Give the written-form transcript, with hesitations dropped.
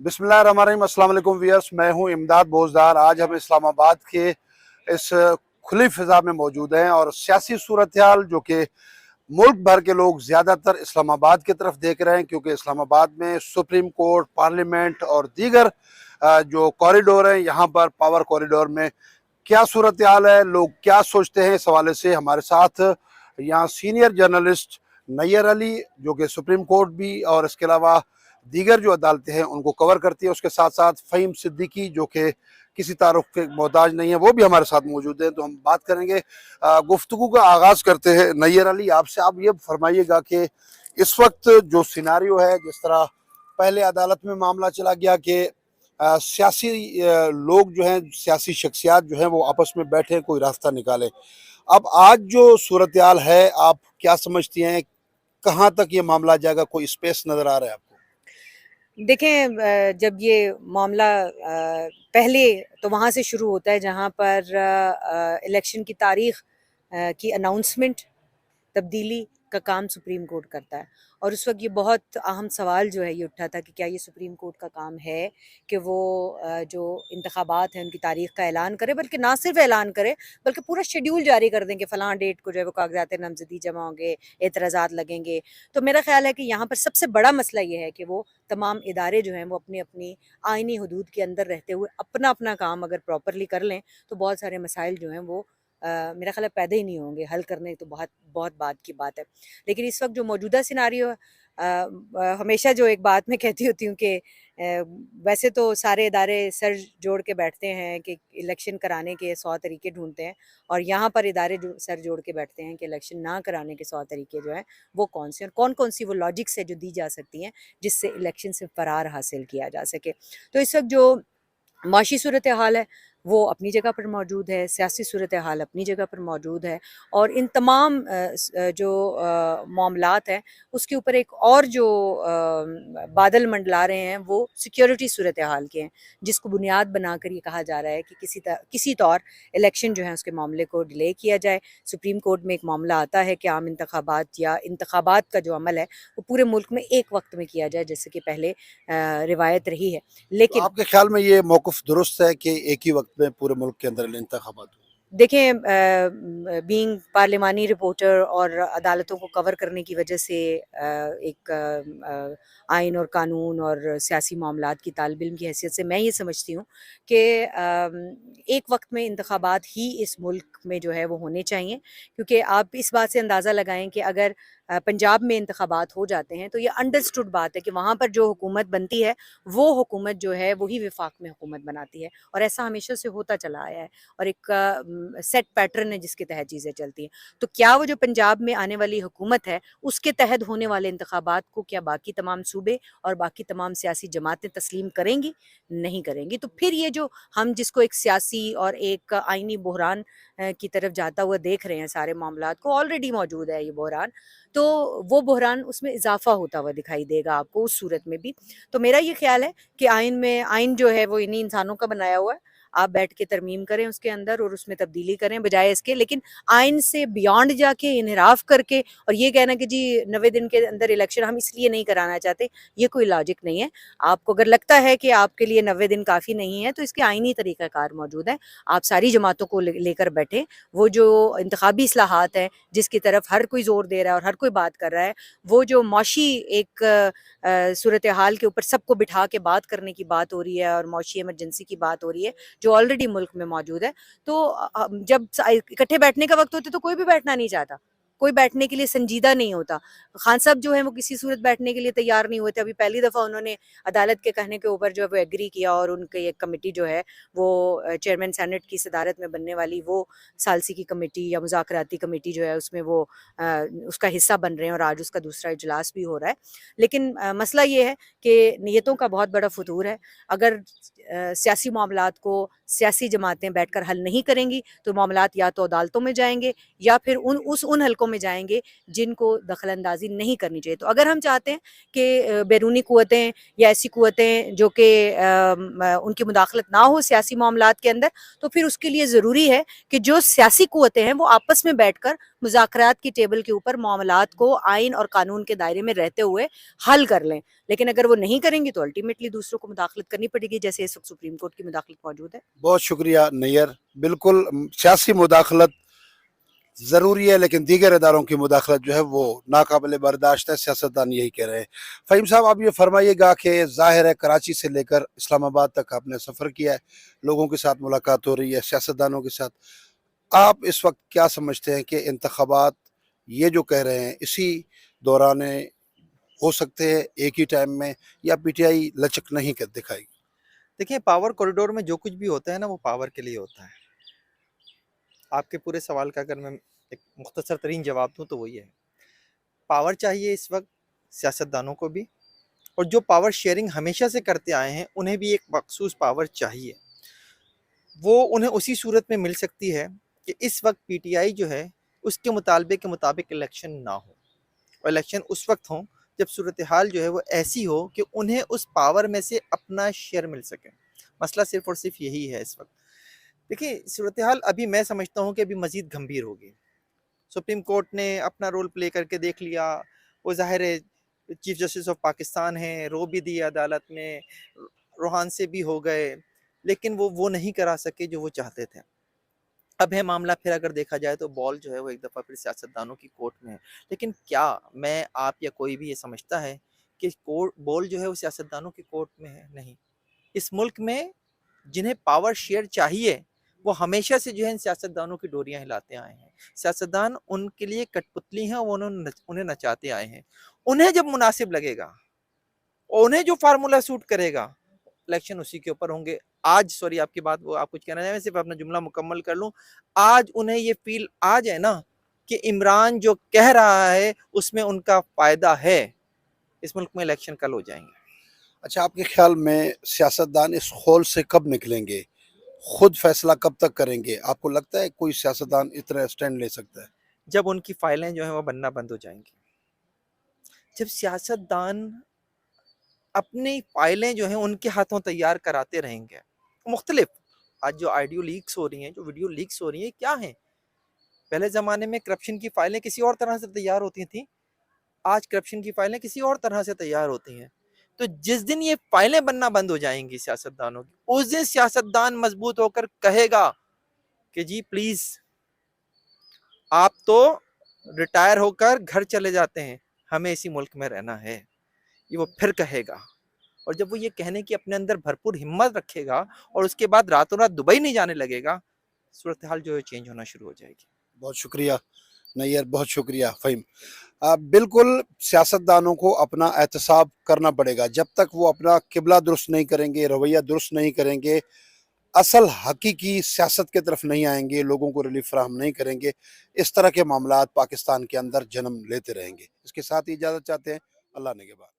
बिस्मिल्लाहिर्रहमानिर्रहीम। अस्सलाम वालेकुम व्यूअर्स, मैं हूं इमदाद बोजदार। आज हम इस्लामाबाद के इस खुली फिजा में मौजूद हैं और सियासी सूरत हाल जो कि मुल्क भर के लोग ज़्यादातर इस्लामाबाद की तरफ देख रहे हैं, क्योंकि इस्लामाबाद में सुप्रीम कोर्ट, पार्लियामेंट और दीगर जो कॉरिडोर हैं, यहाँ पर पावर कॉरिडोर में क्या सूरत हाल है, लोग क्या सोचते हैं, इस हवाले से हमारे साथ यहाँ सीनियर जर्नलिस्ट नैयर अली, जो कि सुप्रीम कोर्ट भी और इसके अलावा दीगर जो अदालतें हैं उनको कवर करती है, उसके साथ साथ फ़हीम सिद्दीकी जो कि किसी तारुफ के मोहताज नहीं है, वो भी हमारे साथ मौजूद है। तो हम बात करेंगे, गुफ्तगू का आगाज़ करते हैं नैयर अली आपसे। आप ये फरमाइएगा कि इस वक्त जो सिनारियो है, जिस तरह पहले अदालत में मामला चला गया कि सियासी लोग जो हैं, सियासी शख्सियात जो हैं वो आपस में बैठे कोई रास्ता निकाले, अब आज जो सूरत हाल है आप क्या समझती हैं, कहाँ तक ये मामला जाएगा, कोई स्पेस नज़र आ रहा है आपको? देखें, जब ये मामला पहले तो वहाँ से शुरू होता है जहाँ पर इलेक्शन की तारीख की अनाउंसमेंट, तब्दीली का काम सुप्रीम कोर्ट करता है। और उस वक्त ये बहुत अहम सवाल जो है ये उठा था कि क्या ये सुप्रीम कोर्ट का काम है कि वो जो इंतखाबात हैं उनकी तारीख का ऐलान करे, बल्कि ना सिर्फ ऐलान करे बल्कि पूरा शेड्यूल जारी कर दें कि फ़लाँ डेट को जो है वो कागजात नामज़दगी जमा होंगे, एतराज़ात लगेंगे। तो मेरा ख़्याल है कि यहाँ पर सबसे बड़ा मसला ये है कि वो तमाम इदारे जो हैं वो अपनी अपनी आइनी हदूद के अंदर रहते हुए अपना अपना काम अगर प्रॉपरली कर लें तो बहुत सारे मसाइल जो हैं वो मेरा ख़्याल है पैदा ही नहीं होंगे। हल करने तो बहुत बहुत बात की बात है। लेकिन इस वक्त जो मौजूदा सिनारियो है, हमेशा जो एक बात मैं कहती होती हूँ कि वैसे तो सारे इदारे सर जोड़ के बैठते हैं कि इलेक्शन कराने के 100 तरीके ढूंढते हैं, और यहाँ पर इदारे जो सर जोड़ के बैठते हैं कि इलेक्शन ना कराने के 100 तरीके जो हैं वो कौन से, और कौन कौन सी वो लॉजिक्स है जो दी जा सकती हैं जिससे इलेक्शन से फरार हासिल किया जा सके। तो इस वक्त जो माशी सूरत हाल है वो अपनी जगह पर मौजूद है, सियासी सूरत हाल अपनी जगह पर मौजूद है, और इन तमाम जो मामलात हैं उसके ऊपर एक और जो बादल मंडला रहे हैं वो सिक्योरिटी सूरत हाल के हैं, जिसको बुनियाद बनाकर ये कहा जा रहा है कि किसी तौर इलेक्शन जो है उसके मामले को डिले किया जाए। सुप्रीम कोर्ट में एक मामला आता है कि आम इंतखाबात या इंतखाबात का जो अमल है वो पूरे मुल्क में एक वक्त में किया जाए, जैसे कि पहले रिवायत रही है। तो लेकिन आपके ख्याल में ये मौक़िफ़ दुरुस्त है कि एक ही वक्त में पूरे मुल्क के अंदर इंतखाबात हो? देखें, बीइंग पार्लिमानी रिपोर्टर और अदालतों को कवर करने की वजह से एक आइन और कानून और सियासी मामलात की तालिब इल्म की हैसियत से मैं ये समझती हूँ कि एक वक्त में इंतखाबात ही इस मुल्क में जो है वो होने चाहिए, क्योंकि आप इस बात से अंदाज़ा लगाएं कि अगर पंजाब में इंतखाबात हो जाते हैं तो ये अंडरस्टूड बात है कि वहाँ पर जो हुकूमत बनती है वो हुकूमत जो है वही विफाक में हुकूमत बनाती है, और ऐसा हमेशा से होता चला आया है, और एक सेट पैटर्न है जिसके तहत चीज़ें चलती हैं। तो क्या वो जो पंजाब में आने वाली हुकूमत है उसके तहत होने वाले इंतखाबात को क्या बाकी तमाम सूबे और बाकी तमाम सियासी जमातें तस्लीम करेंगी? नहीं करेंगी। तो फिर ये जो हम जिसको एक सियासी और एक आइनी बहरान की तरफ जाता हुआ देख रहे हैं, सारे मामलात को ऑलरेडी मौजूद है ये बहरान, तो वो बहरान उसमें इजाफा होता हुआ दिखाई देगा आपको उस सूरत में भी। तो मेरा ये ख्याल है कि आइन जो है वो इन्हीं इंसानों का बनाया हुआ है, आप बैठ के तरमीम करें उसके अंदर और उसमें तब्दीली करें बजाय इसके। लेकिन आइन से बियॉन्ड जाके इन्हिराफ करके और ये कहना कि जी 90 दिन के अंदर इलेक्शन हम इसलिए नहीं कराना चाहते, ये कोई लॉजिक नहीं है। आपको अगर लगता है कि आपके लिए 90 दिन काफ़ी नहीं है तो इसके आइनी तरीक़ाकार मौजूद है। आप सारी जमातों को लेकर बैठें। वो जो इंतखाबी इस्लाहात हैं जिसकी तरफ हर कोई ज़ोर दे रहा है और हर कोई बात कर रहा है, वो जो मौशी एक सूरत हाल के ऊपर सबको बिठा के बात करने की बात हो रही है और मौशी इमरजेंसी की बात हो रही है जो ऑलरेडी मुल्क में मौजूद है, तो जब इकट्ठे बैठने का वक्त होता है तो कोई भी बैठना नहीं चाहता, कोई बैठने के लिए संजीदा नहीं होता। खान साहब जो है वो किसी सूरत बैठने के लिए तैयार नहीं हुए थे। अभी पहली दफ़ा उन्होंने अदालत के कहने के ऊपर जो है वो एग्री किया, और उनकी एक कमेटी जो है वो चेयरमैन सेनेट की सदारत में बनने वाली वो सालसी की कमेटी या मुज़ाकराती कमेटी जो है उसमें वो उसका हिस्सा बन रहे हैं, और आज उसका दूसरा इजलास भी हो रहा है। लेकिन मसला ये है कि नीयतों का बहुत बड़ा फतूर है। अगर सियासी मामलात को سیاسی جماعتیں بیٹھ کر حل نہیں کریں گی تو معاملات یا تو عدالتوں میں جائیں گے یا پھر ان حلقوں میں جائیں گے جن کو دخل اندازی نہیں کرنی چاہیے. تو اگر ہم چاہتے ہیں کہ بیرونی قوتیں یا ایسی قوتیں جو کہ ان کی مداخلت نہ ہو سیاسی معاملات کے اندر، تو پھر اس کے لیے ضروری ہے کہ جو سیاسی قوتیں ہیں وہ آپس میں بیٹھ کر مذاکرات کی ٹیبل کے اوپر معاملات کو آئین اور قانون کے دائرے میں رہتے ہوئے حل کر لیں. لیکن اگر وہ نہیں کریں گی تو الٹیمیٹلی دوسروں کو مداخلت کرنی پڑے گی، جیسے اس وقت سپریم کورٹ کی مداخلت موجود ہے. بہت شکریہ نیئر. بالکل سیاسی مداخلت ضروری ہے لیکن دیگر اداروں کی مداخلت جو ہے وہ ناقابل برداشت ہے، سیاستدان یہی کہہ رہے ہیں. فہیم صاحب آپ یہ فرمائیے گا کہ ظاہر ہے کراچی سے لے کر اسلام آباد تک آپ نے سفر کیا ہے، لوگوں کے ساتھ ملاقات ہو رہی ہے، سیاستدانوں کے ساتھ. آپ اس وقت کیا سمجھتے ہیں کہ انتخابات یہ جو کہہ رہے ہیں اسی دوران ہو سکتے ہیں ایک ہی ٹائم میں، یا پی ٹی آئی لچک نہیں دکھائے گی؟ دیکھیں پاور کوریڈور میں جو کچھ بھی ہوتا ہے نا وہ پاور کے لیے ہوتا ہے. آپ کے پورے سوال کا اگر میں ایک مختصر ترین جواب دوں تو وہی ہے، پاور چاہیے اس وقت سیاستدانوں کو بھی، اور جو پاور شیئرنگ ہمیشہ سے کرتے آئے ہیں انہیں بھی ایک مخصوص پاور چاہیے. وہ انہیں اسی صورت میں مل سکتی ہے کہ اس وقت پی ٹی آئی جو ہے اس کے مطالبے کے مطابق الیکشن نہ ہو، اور الیکشن اس وقت ہوں جب صورتحال جو ہے وہ ایسی ہو کہ انہیں اس پاور میں سے اپنا شیئر مل سکے. مسئلہ صرف اور صرف یہی ہے اس وقت. دیکھیں صورتحال ابھی میں سمجھتا ہوں کہ ابھی مزید گھمبیر ہوگی. سپریم کورٹ نے اپنا رول پلے کر کے دیکھ لیا، وہ ظاہر ہے چیف جسٹس آف پاکستان ہیں، رو بھی دی عدالت میں، روحان سے بھی ہو گئے، لیکن وہ نہیں کرا سکے جو وہ چاہتے تھے. اب ہے معاملہ پھر اگر دیکھا جائے تو بال جو ہے وہ ایک دفعہ پھر سیاستدانوں کی کورٹ میں ہے. لیکن کیا میں آپ یا کوئی بھی یہ سمجھتا ہے کہ بال جو ہے وہ سیاستدانوں کی کورٹ میں ہے؟ نہیں. اس ملک میں جنہیں پاور شیئر چاہیے وہ ہمیشہ سے جو ہے ان سیاستدانوں کی ڈوریاں ہلاتے آئے ہیں. سیاستدان ان کے لیے کٹ پتلی ہیں، وہ انہیں نچاتے آئے ہیں. انہیں جب مناسب لگے گا اور انہیں جو فارمولا سوٹ کرے گا الیکشن اسی کے اوپر ہوں گے. آج سوری آپ کی بات وہ آپ کچھ کہنا چاہیں، میں صرف اپنا جملہ مکمل کر لوں. آج انہیں یہ فیل آ جائے نا کہ عمران جو کہہ رہا ہے اس میں ان کا فائدہ ہے، اس ملک میں الیکشن کل ہو جائیں گے. اچھا آپ کے خیال میں سیاستدان اس خول سے کب نکلیں گے؟ خود فیصلہ کب تک کریں گے؟ آپ کو لگتا ہے کوئی سیاستدان اتنا اسٹینڈ لے سکتا ہے؟ جب ان کی فائلیں جو ہیں وہ بننا بند ہو جائیں گی. جب سیاستدان اپنی فائلیں جو ہیں ان کے ہاتھوں تیار کراتے رہیں گے، مختلف آج جو آڈیو لیکس ہو رہی ہیں، جو ویڈیو لیکس ہو رہی ہیں، کیا ہیں؟ پہلے زمانے میں کرپشن کی فائلیں کسی اور طرح سے تیار ہوتی تھیں، آج کرپشن کی فائلیں کسی اور طرح سے تیار ہوتی ہیں. تو جس دن یہ فائلیں بننا بند ہو جائیں گی سیاستدانوں کی، اس دن سیاستدان مضبوط ہو کر کہے گا کہ جی پلیز آپ تو ریٹائر ہو کر گھر چلے جاتے ہیں، ہمیں اسی ملک میں رہنا ہے. یہ وہ پھر کہے گا، اور جب وہ یہ کہنے کی اپنے اندر بھرپور ہمت رکھے گا اور اس کے بعد راتوں رات دبئی نہیں جانے لگے گا، صورتحال جو ہے چینج ہونا شروع ہو جائے گی. بہت شکریہ نیئر، بہت شکریہ فہیم. بالکل سیاستدانوں کو اپنا احتساب کرنا پڑے گا. جب تک وہ اپنا قبلہ درست نہیں کریں گے، رویہ درست نہیں کریں گے، اصل حقیقی سیاست کے طرف نہیں آئیں گے، لوگوں کو ریلیف فراہم نہیں کریں گے، اس طرح کے معاملات پاکستان کے اندر جنم لیتے رہیں گے. اس کے ساتھ ہی اجازت چاہتے ہیں. اللہ نگہبان.